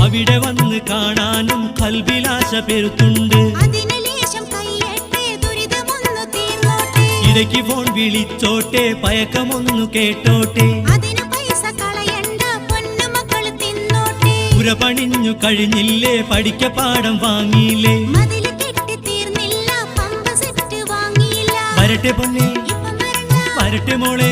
അവിടെ വന്ന് കാണാനും കൽബിലാശ പെരുത്തുണ്ട്. ഇടയ്ക്ക് ഫോൺ വിളിച്ചോട്ടെ, പയക്കമൊന്നു കേട്ടോട്ടെ. പുര പണിഞ്ഞു കഴിഞ്ഞില്ലേ, പഠിക്ക പാഠം വാങ്ങിയില്ലേ? വരട്ടെ പൊന്നേ, വരട്ടെ മോളെ.